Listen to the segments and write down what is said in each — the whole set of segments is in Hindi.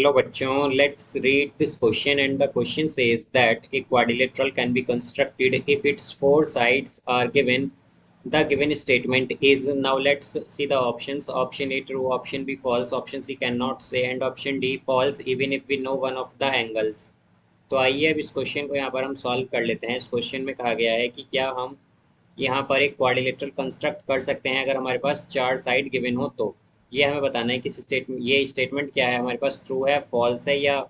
Hello bachcho, let's read this question, and the question says that a quadrilateral can be constructed if its four sides are given. The given statement is, now let's see the options. Option A true, option B false, option C cannot say, and option D false even if we know one of the angles. तो आइए अब इस क्वेश्चन को यहाँ पर हम सॉल्व कर लेते हैं। इस क्वेश्चन में कहा गया है कि क्या हम यहाँ पर एक क्वाड्रिलेटरल कंस्ट्रक्ट कर सकते हैं अगर हमारे पास चार साइड गिवन हो तो। ये हमें बताना है कि ये स्टेटमेंट क्या है, हमारे पास ट्रू है, फॉल्स है, या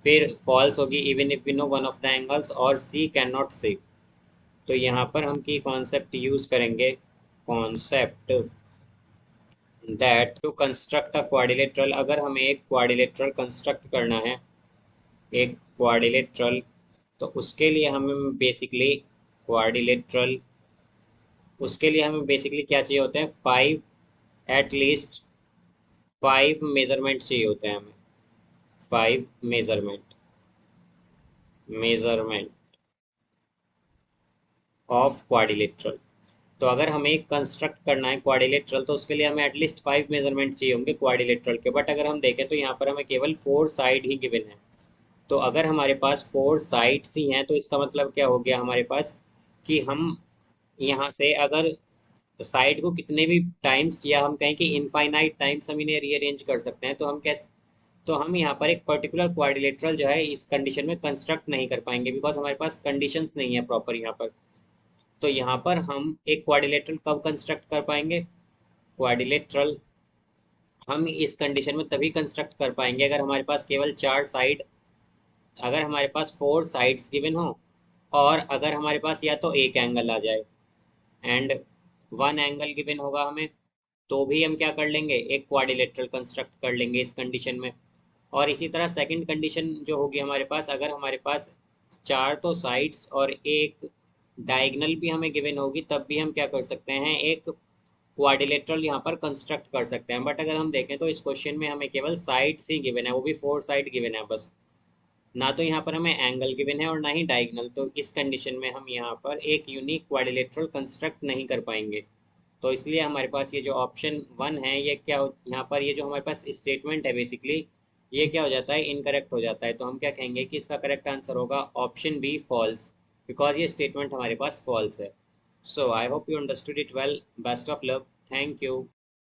फिर फॉल्स होगी even if we know one of the angles, और सी कैन नॉट से। तो यहाँ पर हम की कॉन्सेप्ट यूज करेंगे, concept that to construct a quadrilateral. अगर हमें एक क्वाड्रिलेटरल कंस्ट्रक्ट करना है, एक क्वाड्रिलेटरल, तो क्वाड्रिलेटरल उसके लिए हमें बेसिकली क्या चाहिए होते हैं, five, at least five measurement चाहिए होते हैं हमें। Five measurement of quadrilateral. तो अगर हमें एक कंस्ट्रक्ट करना है क्वाड्रिलेटरल, तो उसके लिए हमें एटलीस्ट फाइव मेजरमेंट चाहिए होंगे क्वाड्रिलेटरल के। बट अगर हम देखें तो यहाँ पर हमें केवल फोर साइड ही गिवन है। तो अगर हमारे पास फोर साइड्स ही हैं तो इसका मतलब क्या हो गया हमारे पास, कि हम यहाँ से अगर साइड को कितने भी टाइम्स, या हम कहें कि इनफाइनाइट टाइम्स हम इन्हें रीअरेंज कर सकते हैं, तो हम कैसे, तो हम यहाँ पर एक पर्टिकुलर क्वाड्रिलेटरल जो है इस कंडीशन में कंस्ट्रक्ट नहीं कर पाएंगे, बिकॉज हमारे पास कंडीशंस नहीं है प्रॉपर यहाँ पर। तो यहाँ पर हम एक क्वाड्रिलेटरल कब कंस्ट्रक्ट कर पाएंगे, क्वाड्रिलेटरल हम इस कंडीशन में तभी कंस्ट्रक्ट कर पाएंगे अगर हमारे पास केवल चार साइड, अगर हमारे पास फोर साइड्स गिवन हो, और अगर हमारे पास या तो एक एंगल आ जाए एंड वन एंगल गिवन होगा हमें, तो भी हम क्या कर लेंगे, एक क्वाड्रिलेटरल कंस्ट्रक्ट कर लेंगे इस कंडीशन में। और इसी तरह सेकंड कंडीशन जो होगी हमारे पास, अगर हमारे पास चार तो साइड्स और एक डायगनल भी हमें गिवन होगी, तब भी हम क्या कर सकते हैं, एक क्वाड्रिलेटरल यहाँ पर कंस्ट्रक्ट कर सकते हैं। बट अगर हम देखें तो इस क्वेश्चन में हमें केवल साइड्स ही गिवन है, वो भी फोर साइड गिवन है बस, ना तो यहाँ पर हमें एंगल गिवन है और ना ही डायगनल। तो इस कंडीशन में हम यहाँ पर एक यूनिक क्वाड्रिलेटरल कंस्ट्रक्ट नहीं कर पाएंगे। तो इसलिए हमारे पास ये जो ऑप्शन वन है, ये क्या यहाँ पर ये जो हमारे पास स्टेटमेंट है बेसिकली, ये क्या हो जाता है, इनकरेक्ट हो जाता है। तो हम क्या कहेंगे कि इसका करेक्ट आंसर होगा ऑप्शन बी फॉल्स, बिकॉज ये स्टेटमेंट हमारे पास फॉल्स है। So I hope you understood it well. Best of luck. Thank you.